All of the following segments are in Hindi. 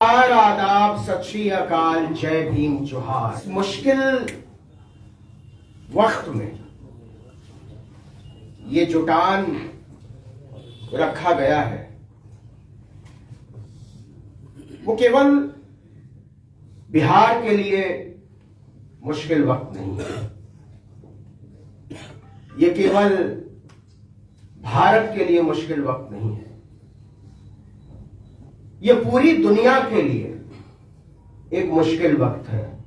आदाब, सत श्री अकाल, जय भीम, जोहार। मुश्किल वक्त में ये जुटान रखा गया है वो केवल बिहार के लिए मुश्किल वक्त नहीं है, ये केवल भारत के लिए मुश्किल वक्त नहीं है, ये पूरी दुनिया के लिए एक मुश्किल वक्त है।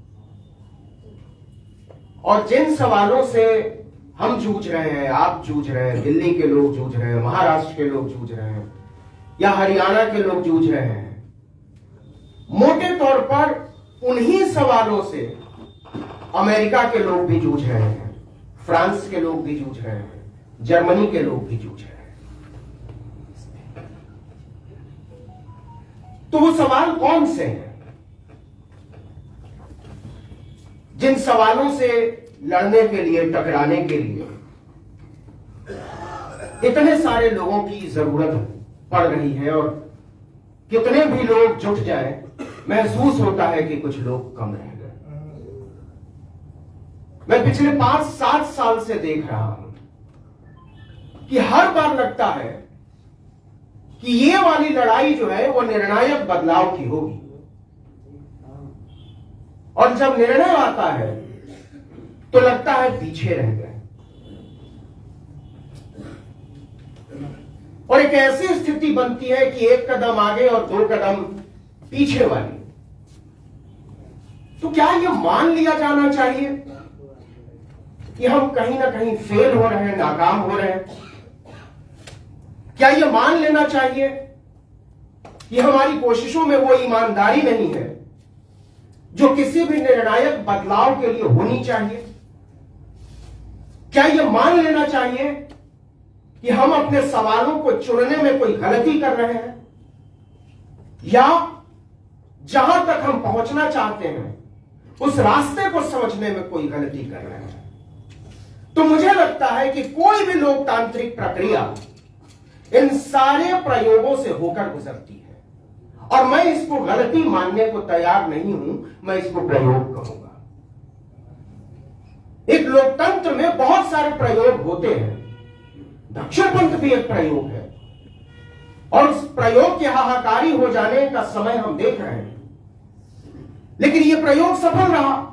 और जिन सवालों से हम जूझ रहे हैं, आप जूझ रहे हैं, दिल्ली के लोग जूझ रहे हैं, महाराष्ट्र के लोग जूझ रहे हैं या हरियाणा के लोग जूझ रहे हैं, मोटे तौर पर उन्हीं सवालों से अमेरिका के लोग भी जूझ रहे हैं, फ्रांस के लोग भी जूझ रहे हैं, जर्मनी के लोग भी जूझ रहे हैं। तो वो सवाल कौन से हैं जिन सवालों से लड़ने के लिए, टकराने के लिए इतने सारे लोगों की जरूरत पड़ रही है, और कितने भी लोग जुट जाए महसूस होता है कि कुछ लोग कम रह गए। मैं पिछले 5-7 साल से देख रहा हूं कि हर बार लगता है कि ये वाली लड़ाई जो है वो निर्णायक बदलाव की होगी, और जब निर्णय आता है तो लगता है पीछे रह गए। और एक ऐसी स्थिति बनती है कि एक कदम आगे और 2 कदम पीछे वाली। तो क्या ये मान लिया जाना चाहिए कि हम कहीं ना कहीं फेल हो रहे हैं, नाकाम हो रहे हैं? क्या यह मान लेना चाहिए कि हमारी कोशिशों में वो ईमानदारी नहीं है जो किसी भी निर्णायक बदलाव के लिए होनी चाहिए? क्या यह मान लेना चाहिए कि हम अपने सवालों को चुनने में कोई गलती कर रहे हैं, या जहां तक हम पहुंचना चाहते हैं उस रास्ते को समझने में कोई गलती कर रहे हैं? तो मुझे लगता है कि कोई भी लोकतांत्रिक प्रक्रिया इन सारे प्रयोगों से होकर गुजरती है, और मैं इसको गलती मानने को तैयार नहीं हूं, मैं इसको प्रयोग कहूंगा। एक लोकतंत्र में बहुत सारे प्रयोग होते हैं, दक्षिणपंथ भी एक प्रयोग है, और उस प्रयोग के हाहाकारी हो जाने का समय हम देख रहे हैं, लेकिन यह प्रयोग सफल रहा।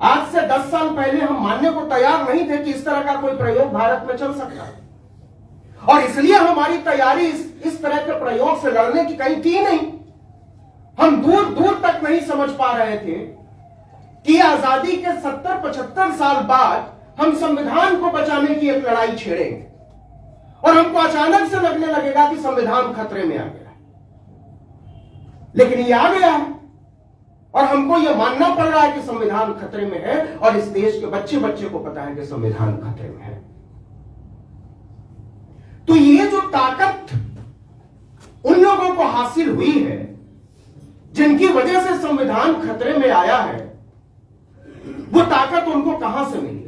आज से 10 साल पहले हम मानने को तैयार नहीं थे कि इस तरह का कोई प्रयोग भारत में चल सकता है, और इसलिए हमारी तैयारी इस तरह के प्रयोग से लड़ने की कहीं थी नहीं। हम दूर दूर तक नहीं समझ पा रहे थे कि आजादी के 70-75 साल बाद हम संविधान को बचाने की एक लड़ाई छेड़ेंगे, और हमको अचानक से लगने लगेगा कि संविधान खतरे में आ गया। लेकिन ये आ गया है, और हमको यह मानना पड़ रहा है कि संविधान खतरे में है, और इस देश के बच्चे बच्चे को पता है कि संविधान खतरे में है। तो ये जो ताकत उन लोगों को हासिल हुई है जिनकी वजह से संविधान खतरे में आया है, वो ताकत उनको कहां से मिली?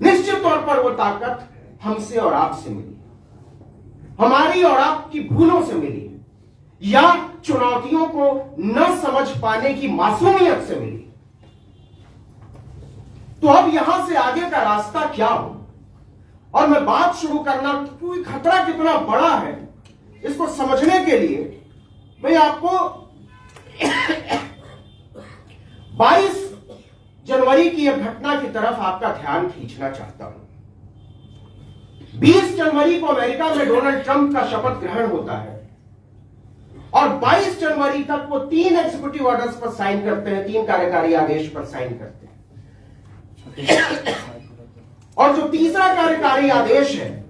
निश्चित तौर पर वो ताकत हमसे और आपसे मिली, हमारी और आपकी भूलों से मिली, या चुनौतियों को न समझ पाने की मासूमियत से मिली। तो अब यहां से आगे का रास्ता क्या हो? और मैं बात शुरू करना, कोई खतरा कितना बड़ा है इसको समझने के लिए मैं आपको 22 जनवरी की एक घटना की तरफ आपका ध्यान खींचना चाहता हूं। 20 जनवरी को अमेरिका में डोनाल्ड ट्रंप का शपथ ग्रहण होता है, और 22 जनवरी तक वो 3 एग्जीक्यूटिव ऑर्डर्स पर साइन करते हैं, 3 कार्यकारी आदेश पर साइन करते हैं। और जो तीसरा कार्यकारी आदेश है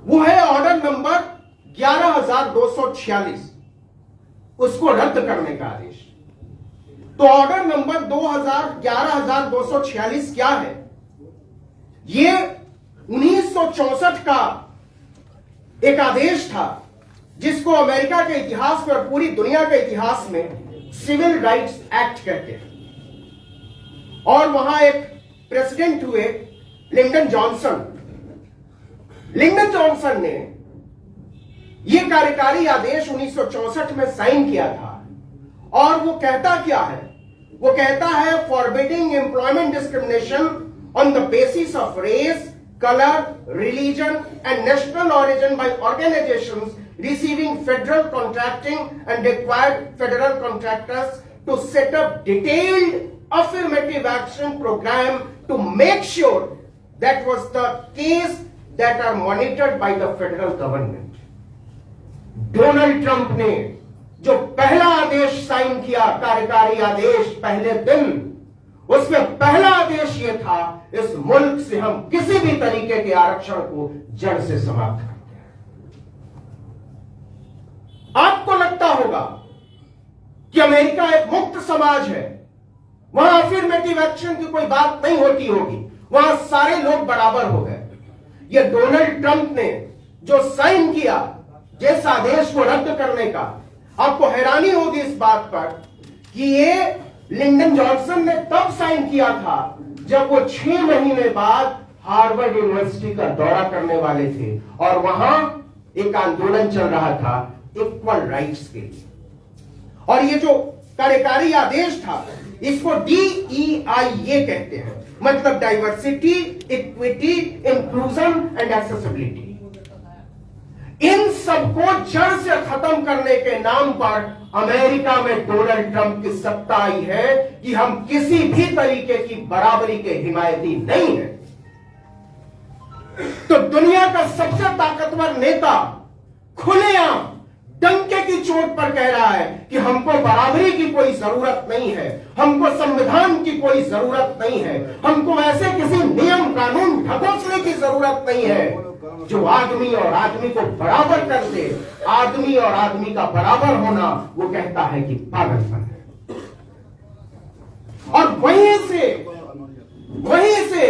वो है ऑर्डर नंबर 11,246, उसको रद्द करने का आदेश। तो ऑर्डर नंबर 11,246 क्या है? ये 1964 का एक आदेश था जिसको अमेरिका के इतिहास में और पूरी दुनिया के इतिहास में सिविल राइट्स एक्ट कहते हैं। और वहां एक प्रेसिडेंट हुए लिंडन जॉनसन ने ये कार्यकारी आदेश 1964 में साइन किया था और वो कहता क्या है? वो कहता है forbidding employment discrimination on the basis of race, color, religion and national origin by organizations receiving federal contracting and required federal contractors to set up detailed affirmative action program to make sure that was the case that are monitored by the federal government. Donald Trump ने जो पहला आदेश साइन किया, कार्यकारी आदेश, पहले दिन उसमें पहला आदेश यह था, इस मुल्क से हम किसी भी तरीके के आरक्षण को जड़ से समाप्त करते हैं। आपको लगता होगा कि अमेरिका एक मुक्त समाज है, वहां अफर्मेटिव एक्शन की कोई बात नहीं होती होगी, वहां सारे लोग बराबर हो गए। यह डोनाल्ड ट्रंप ने जो साइन किया जिस आदेश को रद्द करने का, आपको हैरानी होगी इस बात पर कि ये लिंडन जॉनसन ने तब साइन किया था जब वो 6 महीने बाद हार्वर्ड यूनिवर्सिटी का दौरा करने वाले थे और वहां एक आंदोलन चल रहा था इक्वल राइट्स के लिए। और ये जो कार्यकारी आदेश था इसको DEI कहते हैं, मतलब diversity, equity, inclusion and accessibility. इन सबको जड़ से खत्म करने के नाम पर अमेरिका में डोनाल्ड ट्रंप की सत्ता आई है कि हम किसी भी तरीके की बराबरी के हिमायती नहीं है। तो दुनिया का सबसे ताकतवर नेता खुलेआम डंके की चोट पर कह रहा है कि हमको बराबरी की कोई जरूरत नहीं है, हमको संविधान की कोई जरूरत नहीं है, हमको ऐसे किसी नियम कानून ढकोसले की जरूरत नहीं है जो आदमी और आदमी को बराबर कर दे। आदमी और आदमी का बराबर होना वो कहता है कि पागलपन है। और वहीं से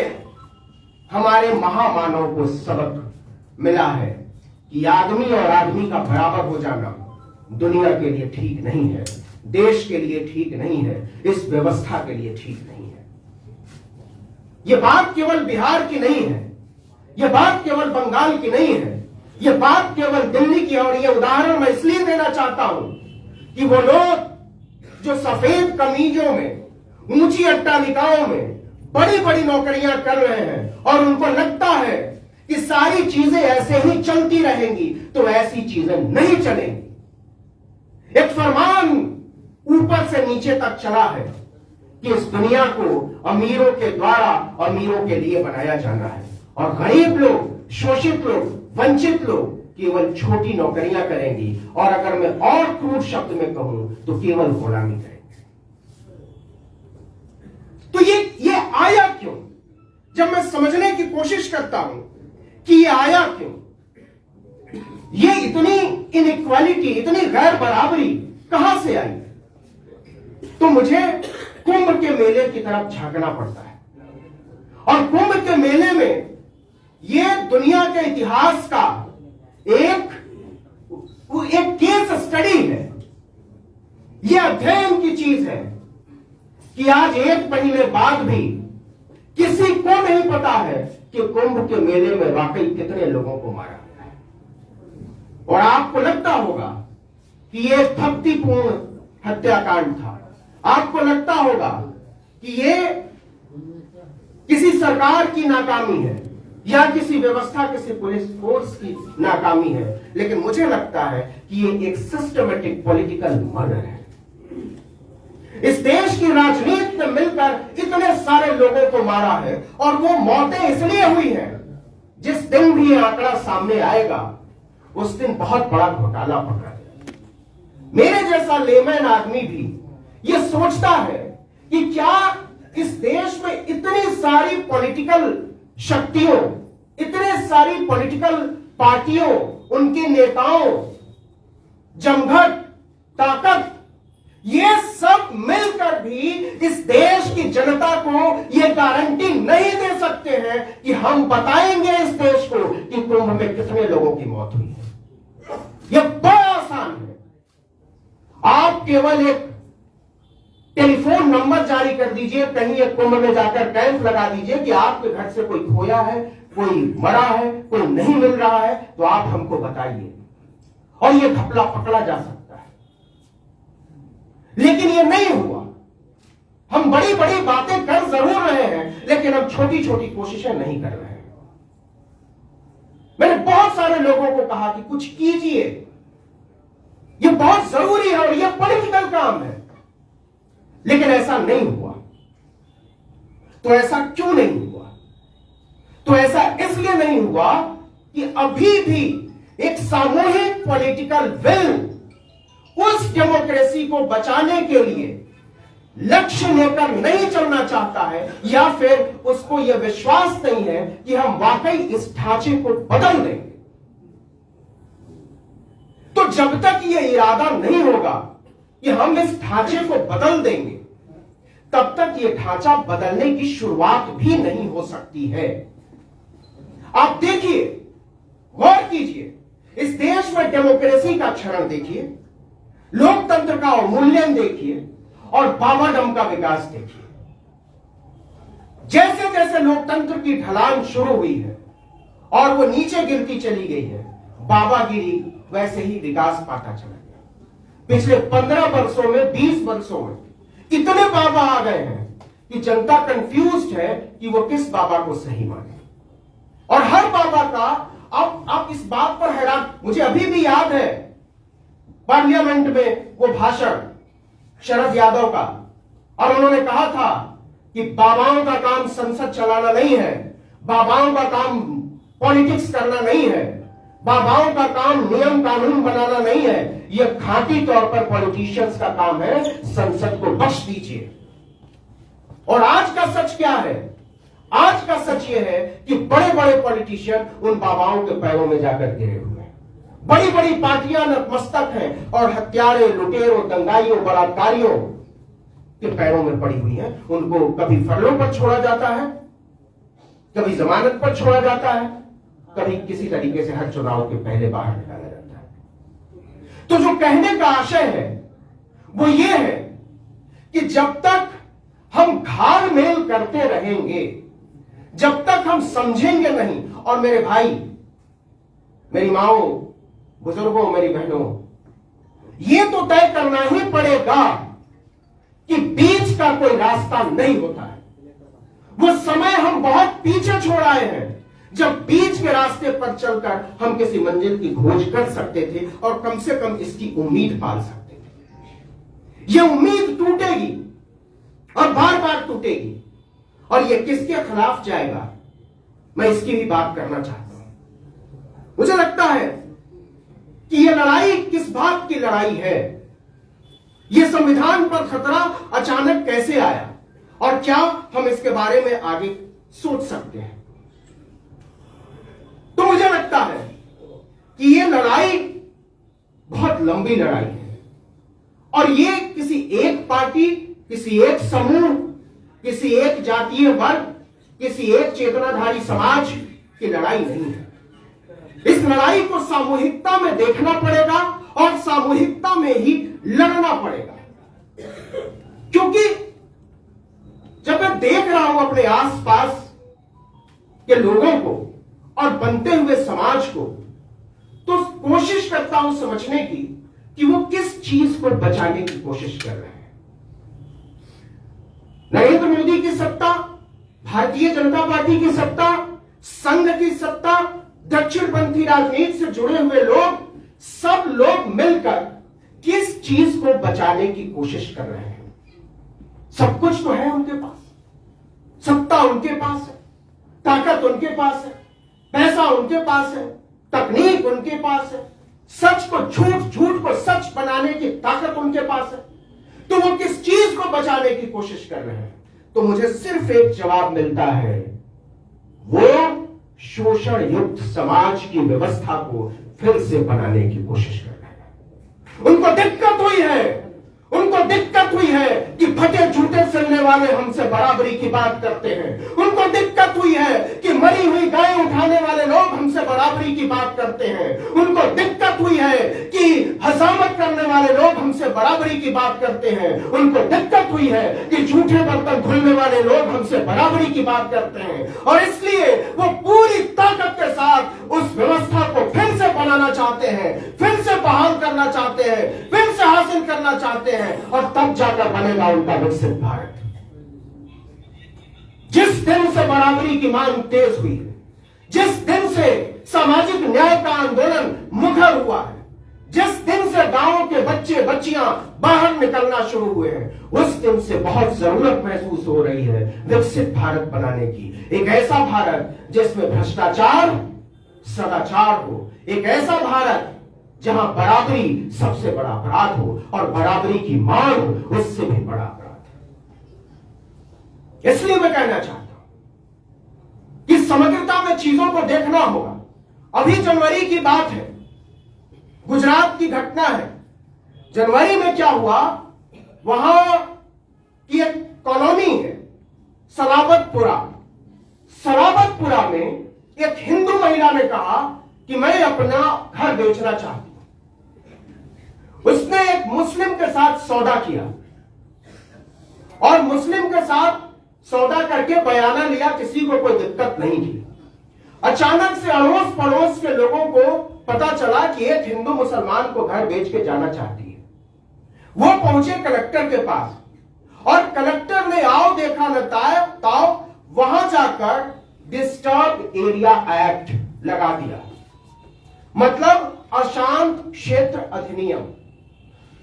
हमारे महामानव को सबक मिला है कि आदमी और आदमी का बराबर हो जाना दुनिया के लिए ठीक नहीं है, देश के लिए ठीक नहीं है, इस व्यवस्था के लिए ठीक नहीं है। यह बात केवल बिहार की नहीं है, यह बात केवल बंगाल की नहीं है, यह बात केवल दिल्ली की। और यह उदाहरण मैं इसलिए देना चाहता हूं कि वो लोग जो सफेद कमीजों में, ऊंची अट्टालिकाओं में बड़ी बड़ी नौकरियां कर रहे हैं और उनको लगता है कि सारी चीजें ऐसे ही चलती रहेंगी, तो ऐसी चीजें नहीं चलेंगी। एक फरमान ऊपर से नीचे तक चला है कि इस दुनिया को अमीरों के द्वारा अमीरों के लिए बनाया जाना है और गरीब लोग, शोषित लोग, वंचित लोग केवल छोटी नौकरियां करेंगी और अगर मैं और क्रूर शब्द में कहूं तो केवल गुलामी करेंगे। तो ये आया क्यों? जब मैं समझने की कोशिश करता हूं कि ये आया क्यों, ये इतनी इनइक्वालिटी, इतनी गैर बराबरी कहां से आई, तो मुझे कुंभ के मेले की तरफ झांकना पड़ता है। और कुंभ के मेले में ये दुनिया के इतिहास का एक केस स्टडी है, यह अध्ययन की चीज है कि आज 1 महीने बाद भी किसी को नहीं पता है कि कुंभ के मेले में वाकई कितने लोगों को मारा गया है। और आपको लगता होगा कि यह भक्तिपूर्ण हत्याकांड था, आपको लगता होगा कि यह किसी सरकार की नाकामी है या किसी व्यवस्था, किसी पुलिस फोर्स की नाकामी है, लेकिन मुझे लगता है कि ये एक सिस्टमेटिक पॉलिटिकल मर्डर है। इस देश की राजनीति में मिलकर इतने सारे लोगों को मारा है और वो मौतें इसलिए हुई हैं, जिस दिन भी ये आंकड़ा सामने आएगा उस दिन बहुत बड़ा घोटाला पड़ रहा है। मेरे जैसा लेमैन आदमी भी ये सोचता है कि क्या इस देश में इतनी सारी पॉलिटिकल शक्तियों, इतने सारी पॉलिटिकल पार्टियों, उनके नेताओं, जमघट, ताकत, ये सब मिलकर भी इस देश की जनता को ये गारंटी नहीं दे सकते हैं कि हम बताएंगे इस देश को कि कुंभ में कितने लोगों की मौत हुई है। यह बड़ा आसान है, आप केवल एक टेलीफोन नंबर जारी कर दीजिए, कहीं एक कुंभ में जाकर कैंप लगा दीजिए कि आपके घर से कोई खोया है, कोई मरा है, कोई नहीं मिल रहा है, तो आप हमको बताइए। और ये घपला पकड़ा जा सकता है। लेकिन ये नहीं हुआ। हम बड़ी बड़ी बातें कर जरूर रहे हैं, लेकिन हम छोटी छोटी कोशिशें नहीं कर रहे हैं। मैंने बहुत सारे लोगों को कहा कि कुछ कीजिए, ये बहुत जरूरी है और ये पॉलिटिकल काम है, लेकिन ऐसा नहीं हुआ। तो ऐसा क्यों नहीं हुआ? तो ऐसा इसलिए नहीं हुआ कि अभी भी एक सामूहिक पॉलिटिकल विल उस डेमोक्रेसी को बचाने के लिए लक्ष्य लेकर नहीं चलना चाहता है, या फिर उसको यह विश्वास नहीं है कि हम वाकई इस ढांचे को बदल देंगे। तो जब तक यह इरादा नहीं होगा कि हम इस ढांचे को बदल देंगे, तब तक यह ढांचा बदलने की शुरुआत भी नहीं हो सकती है। आप देखिए, गौर कीजिए, इस देश में डेमोक्रेसी का क्षरण देखिए, लोकतंत्र का अवमूल्यन देखिए और बाबाडम का विकास देखिए। जैसे जैसे लोकतंत्र की ढलान शुरू हुई है और वो नीचे गिरती चली गई है, बाबागिरी वैसे ही विकास पाता चला गया। पिछले 15 वर्षों में, 20 वर्षों में इतने बाबा आ गए हैं कि जनता कंफ्यूज्ड है कि वो किस बाबा को सही माने। और हर बाबा का आप इस बात पर हैरान, मुझे अभी भी याद है पार्लियामेंट में वो भाषण शरद यादव का, और उन्होंने कहा था कि बाबाओं का काम संसद चलाना नहीं है, बाबाओं का काम पॉलिटिक्स करना नहीं है, बाबाओं का काम नियम कानून बनाना नहीं है, यह खांटी तौर पर पॉलिटिशियंस का काम है, संसद को बख्श दीजिए। और आज का सच क्या है? आज का सच यह है कि बड़े बड़े पॉलिटिशियन उन बाबाओं के पैरों में जाकर गिरे हुए हैं। बड़ी बड़ी पार्टियां नतमस्तक हैं और हत्यारे, लुटेरों, दंगाइयों, बलात्कारियों के पैरों में पड़ी हुई हैं। उनको कभी फरलों पर छोड़ा जाता है, कभी जमानत पर छोड़ा जाता है, कभी किसी तरीके से हर चुनाव के पहले बाहर निकाला जाता है। तो जो कहने का आशय है वो ये है कि जब तक हम घाल मेल करते रहेंगे, जब तक हम समझेंगे नहीं, और मेरे भाई, मेरी माओ, बुजुर्गों, मेरी बहनों, ये तो तय करना ही पड़ेगा कि बीच का कोई रास्ता नहीं होता है। वो समय हम बहुत पीछे छोड़ आए हैं जब बीच के रास्ते पर चलकर हम किसी मंजिल की खोज कर सकते थे और कम से कम इसकी उम्मीद पाल सकते थे। ये उम्मीद टूटेगी और बार बार टूटेगी, और ये किसके खिलाफ जाएगा, मैं इसकी भी बात करना चाहता हूं। मुझे लगता है कि ये लड़ाई किस बात की लड़ाई है, ये संविधान पर खतरा अचानक कैसे आया, और क्या हम इसके बारे में आगे सोच सकते हैं। तो मुझे लगता है कि ये लड़ाई बहुत लंबी लड़ाई है, और ये किसी एक पार्टी, किसी एक समूह, किसी एक जातीय वर्ग, किसी एक चेतनाधारी समाज की लड़ाई नहीं है। इस लड़ाई को सामूहिकता में देखना पड़ेगा और सामूहिकता में ही लड़ना पड़ेगा। क्योंकि जब मैं देख रहा हूं अपने आसपास के लोगों को और बनते हुए समाज को, तो कोशिश करता हूं समझने की कि वो किस चीज को बचाने की कोशिश कर रहे हैं। नरेंद्र मोदी की सत्ता, भारतीय जनता पार्टी की सत्ता, संघ की सत्ता, दक्षिणपंथी राजनीति से जुड़े हुए लोग, सब लोग मिलकर किस चीज को बचाने की कोशिश कर रहे हैं। सब कुछ तो है उनके पास, सत्ता उनके पास है, ताकत उनके पास है, पैसा उनके पास है, तकनीक उनके पास है, सच को झूठ, झूठ को सच बनाने की ताकत उनके पास है। तो वो किस चीज को बचाने की कोशिश कर रहे हैं? तो मुझे सिर्फ एक जवाब मिलता है, वो शोषण युक्त समाज की व्यवस्था को फिर से बनाने की कोशिश कर रहे हैं। उनको दिक्कत हुई है कि फटे जूते सिलने वाले हमसे बराबरी की बात करते हैं। उनको दिक्कत हुई है कि मरी हुई गाय उठाने वाले लोग हमसे बराबरी की बात करते हैं। उनको दिक्कत हुई है कि हजामत करने वाले लोग हमसे बराबरी की बात करते हैं। उनको दिक्कत हुई है कि झूठे बर्तन धुलने वाले लोग हमसे बराबरी की बात करते हैं। और इसलिए वो पूरी ताकत के साथ उस व्यवस्था को फिर से बनाने लाना चाहते हैं, फिर से बहाल करना चाहते हैं, फिर से हासिल करना चाहते हैं, और तब जाकर बनेगा उनका विकसित भारत। जिस दिन से बराबरी की मांग तेज हुई है, जिस दिन से सामाजिक न्याय का आंदोलन मुखर हुआ है, जिस दिन से गांवों के बच्चे बच्चियां बाहर निकलना शुरू हुए हैं, उस दिन से बहुत जरूरत महसूस हो रही है विकसित भारत बनाने की। एक ऐसा भारत जिसमें भ्रष्टाचार सदाचार हो, एक ऐसा भारत जहां बराबरी सबसे बड़ा अपराध हो और बराबरी की मांग हो उससे भी बड़ा अपराध है। इसलिए मैं कहना चाहता हूं कि समग्रता में चीजों को देखना होगा। अभी जनवरी की बात है, गुजरात की घटना है। जनवरी में क्या हुआ, वहां की एक कॉलोनी है सलाबतपुरा। सलाबतपुरा में एक हिंदू महिला ने कहा कि मैं अपना घर बेचना चाहती हूं। उसने एक मुस्लिम के साथ सौदा किया और मुस्लिम के साथ सौदा करके बयाना लिया, किसी को कोई दिक्कत नहीं थी। अचानक से अड़ोस पड़ोस के लोगों को पता चला कि एक हिंदू मुसलमान को घर बेच के जाना चाहती है। वो पहुंचे कलेक्टर के पास और कलेक्टर ने आओ देखा न ताओ वहां जाकर डिस्टर्ब एरिया एक्ट लगा दिया, मतलब अशांत क्षेत्र अधिनियम।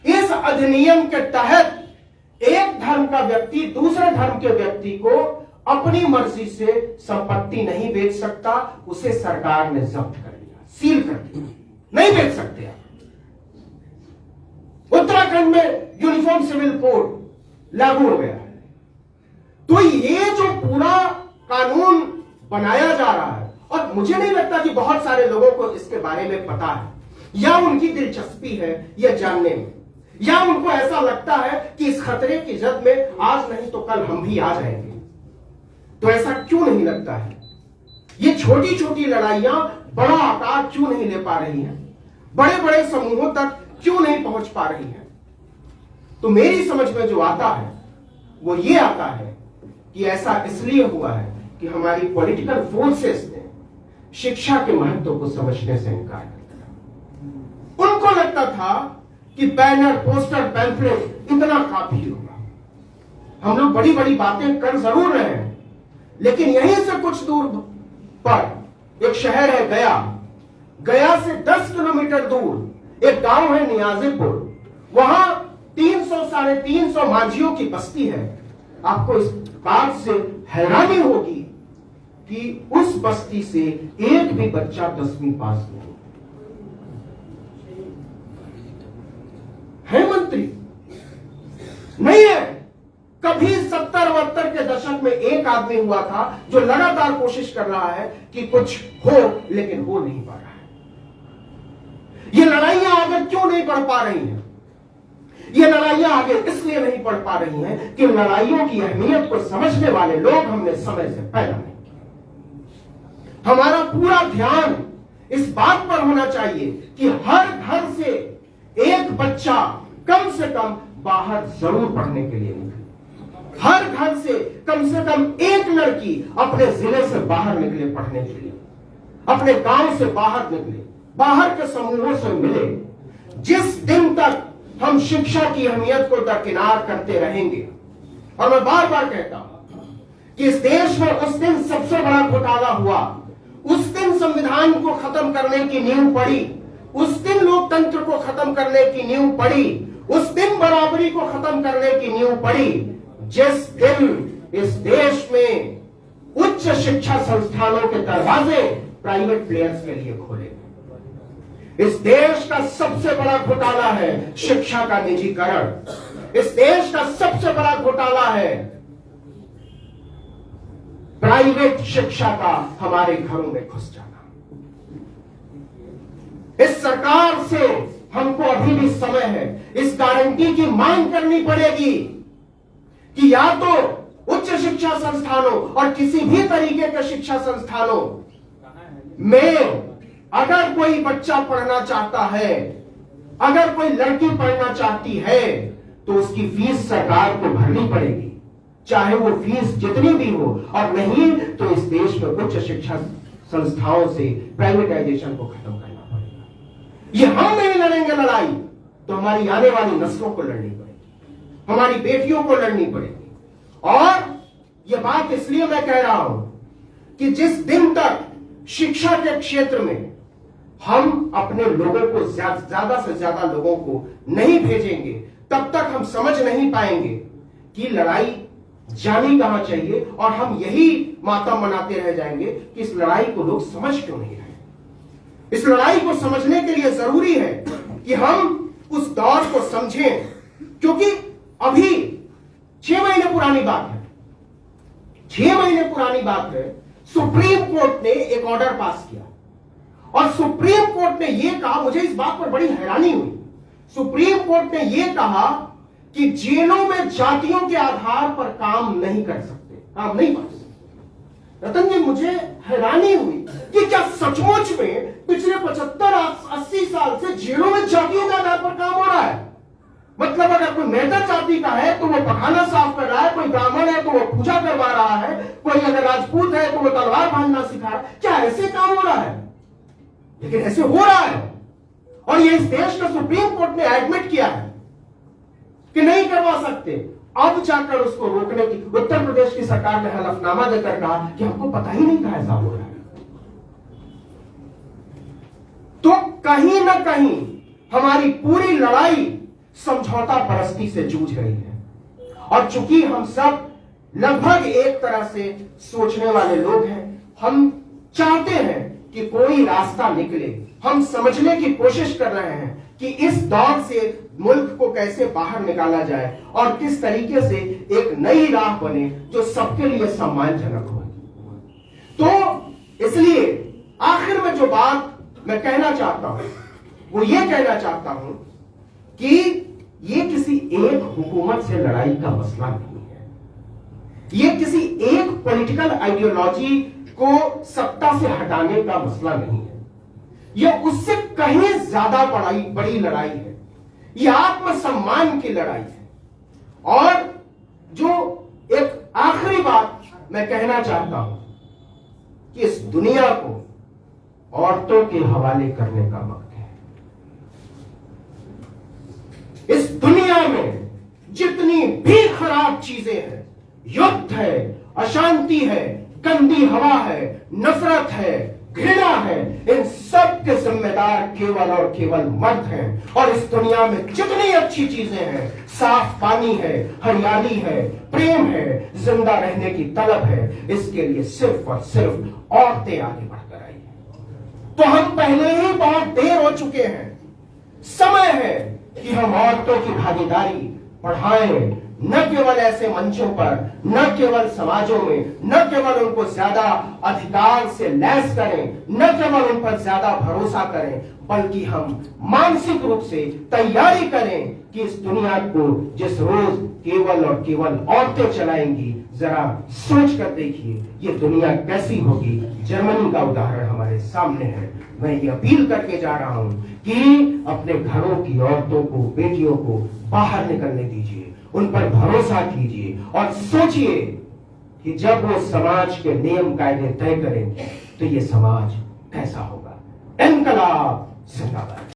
इस अधिनियम के तहत एक धर्म का व्यक्ति दूसरे धर्म के व्यक्ति को अपनी मर्जी से संपत्ति नहीं बेच सकता। उसे सरकार ने जब्त कर दिया, सील कर दिया, नहीं बेच सकते आप। उत्तराखंड में यूनिफॉर्म सिविल कोड लागू हो गया है। तो ये जो पूरा कानून बनाया जा रहा है, और मुझे नहीं लगता कि बहुत सारे लोगों को इसके बारे में पता है या उनकी दिलचस्पी है यह जानने में, या उनको ऐसा लगता है कि इस खतरे की जद में आज नहीं तो कल हम भी आ जाएंगे। तो ऐसा क्यों नहीं लगता है? ये छोटी छोटी लड़ाइयां बड़ा आकार क्यों नहीं ले पा रही हैं? बड़े बड़े समूहों तक क्यों नहीं पहुंच पा रही हैं? तो मेरी समझ में जो आता है वो ये आता है कि ऐसा इसलिए हुआ है कि हमारी पॉलिटिकल फोर्सेस ने शिक्षा के महत्व को समझने से इनकार कर दिया। उनको लगता था कि बैनर, पोस्टर, पैम्फलेट इतना काफी होगा। हम लोग बड़ी बड़ी बातें कर जरूर रहे हैं, लेकिन यहीं से कुछ दूर पर एक शहर है गया। गया से 10 किलोमीटर दूर एक गांव है नियाजीपुर। वहां 300-350 मांझियों की बस्ती है। आपको इस बात से हैरानी होगी कि उस बस्ती से एक भी बच्चा 10वीं पास नहीं है। मंत्री नहीं है। कभी 70-72 के दशक में एक आदमी हुआ था जो लगातार कोशिश कर रहा है कि कुछ हो, लेकिन हो नहीं पा रहा है। ये लड़ाइयां आगे क्यों नहीं बढ़ पा रही हैं? ये लड़ाइयां आगे इसलिए नहीं बढ़ पा रही हैं कि लड़ाइयों की अहमियत को समझने वाले लोग हमने समय से पैदा नहीं किया। हमारा पूरा ध्यान इस बात पर होना चाहिए कि हर घर से एक बच्चा कम से कम बाहर जरूर पढ़ने के लिए निकले। हर घर से कम एक लड़की अपने जिले से बाहर निकले पढ़ने के लिए, अपने गांव से बाहर निकले, बाहर के समूहों से मिले। जिस दिन तक हम शिक्षा की अहमियत को दरकिनार करते रहेंगे, और मैं बार बार कहता हूं कि इस देश में उस दिन सबसे बड़ा घोटाला हुआ, उस दिन संविधान को खत्म करने की नींव पड़ी, उस दिन लोकतंत्र को खत्म करने की नींव पड़ी, उस दिन बराबरी को खत्म करने की नींव पड़ी, जिस दिन इस देश में उच्च शिक्षा संस्थानों के दरवाजे प्राइवेट प्लेयर्स के लिए खोले। इस देश का सबसे बड़ा घोटाला है शिक्षा का निजीकरण। इस देश का सबसे बड़ा घोटाला है प्राइवेट शिक्षा का हमारे घरों में घुस जाना। इस सरकार से हमको अभी भी समय है इस गारंटी की मांग करनी पड़ेगी कि या तो उच्च शिक्षा संस्थानों और किसी भी तरीके के शिक्षा संस्थानों में अगर कोई बच्चा पढ़ना चाहता है, अगर कोई लड़की पढ़ना चाहती है, तो उसकी फीस सरकार को भरनी पड़ेगी, चाहे वो फीस जितनी भी हो। और नहीं तो इस देश में उच्च शिक्षा संस्थाओं से प्राइवेटाइजेशन को खत्म करना पड़ेगा। ये हम नहीं लड़ेंगे लड़ाई तो हमारी आने वाली नस्लों को लड़नी पड़ेगी, हमारी बेटियों को लड़नी पड़ेगी। और यह बात इसलिए मैं कह रहा हूं कि जिस दिन तक शिक्षा के क्षेत्र में हम अपने लोगों को ज्यादा से ज्यादा लोगों को नहीं भेजेंगे, तब तक हम समझ नहीं पाएंगे कि लड़ाई जानी कहां चाहिए, और हम यही मातम मनाते रह जाएंगे कि इस लड़ाई को लोग समझ क्यों नहीं रहे। इस लड़ाई को समझने के लिए जरूरी है कि हम उस दौर को समझें, क्योंकि अभी 6 महीने पुरानी बात है, 6 महीने पुरानी बात है, सुप्रीम कोर्ट ने एक ऑर्डर पास किया और सुप्रीम कोर्ट ने यह कहा, मुझे इस बात पर बड़ी हैरानी हुई, सुप्रीम कोर्ट ने यह कहा कि जेलों में जातियों के आधार पर काम नहीं कर सकते, काम नहीं कर सकते। रतन जी, मुझे हैरानी हुई कि क्या सचमुच में पिछले 75-80 साल से जेलों में जातियों के आधार पर काम हो रहा है? मतलब अगर कोई मेहतर जाति का है तो वो पखाना साफ कर रहा है, कोई ब्राह्मण है तो वो पूजा करवा रहा है, कोई अगर राजपूत है तो वो तलवार बांधना सिखा रहा है। क्या ऐसे काम हो रहा है? लेकिन ऐसे हो रहा है, और ये इस देश का सुप्रीम कोर्ट ने एडमिट किया है कि नहीं करवा सकते। अब जाकर उसको रोकने की उत्तर प्रदेश की सरकार ने हलफनामा देकर कहा कि हमको पता ही नहीं था ऐसा हो रहा है। तो कहीं ना कहीं हमारी पूरी लड़ाई समझौता परस्ती से जूझ रही है, और चूंकि हम सब लगभग एक तरह से सोचने वाले लोग हैं, हम चाहते हैं कि कोई रास्ता निकले। हम समझने की कोशिश कर रहे हैं कि इस दौर से मुल्क को कैसे बाहर निकाला जाए और किस तरीके से एक नई राह बने जो सबके लिए सम्मानजनक हो। तो इसलिए आखिर में जो बात मैं कहना चाहता हूं वो ये कहना चाहता हूं कि ये किसी एक हुकूमत से लड़ाई का मसला नहीं है, ये किसी एक पॉलिटिकल आइडियोलॉजी को सत्ता से हटाने का मसला नहीं है, यह उससे कहीं ज्यादा बड़ी लड़ाई है। यह आत्मसम्मान की लड़ाई है। और जो एक आखिरी बात मैं कहना चाहता हूं कि इस दुनिया को औरतों के हवाले करने का वक्त है। इस दुनिया में जितनी भी खराब चीजें हैं, युद्ध है, अशांति है, गंदी हवा है, नफरत है, घृणा है, इन सब के जिम्मेदार केवल और केवल मर्द हैं। और इस दुनिया में जितनी अच्छी चीजें हैं, साफ पानी है, हरियाली है, प्रेम है, जिंदा रहने की तलब है, इसके लिए सिर्फ और सिर्फ औरतें आगे बढ़कर आई हैं। तो हम पहले ही बहुत देर हो चुके हैं। समय है कि हम औरतों की भागीदारी बढ़ाएं, न केवल ऐसे मंचों पर, न केवल समाजों में, न केवल उनको ज्यादा अधिकार से लैस करें, न केवल उन पर ज्यादा भरोसा करें, बल्कि हम मानसिक रूप से तैयारी करें कि इस दुनिया को जिस रोज केवल और केवल औरतें चलाएंगी, जरा सोच कर देखिए ये दुनिया कैसी होगी। जर्मनी का उदाहरण हमारे सामने है। मैं ये अपील करके जा रहा हूं कि अपने घरों की औरतों को, बेटियों को बाहर निकलने दीजिए, उन पर भरोसा कीजिए और सोचिए कि जब वो समाज के नियम कायदे तय करेंगे तो ये समाज कैसा होगा। इनकलाब जिंदाबाद।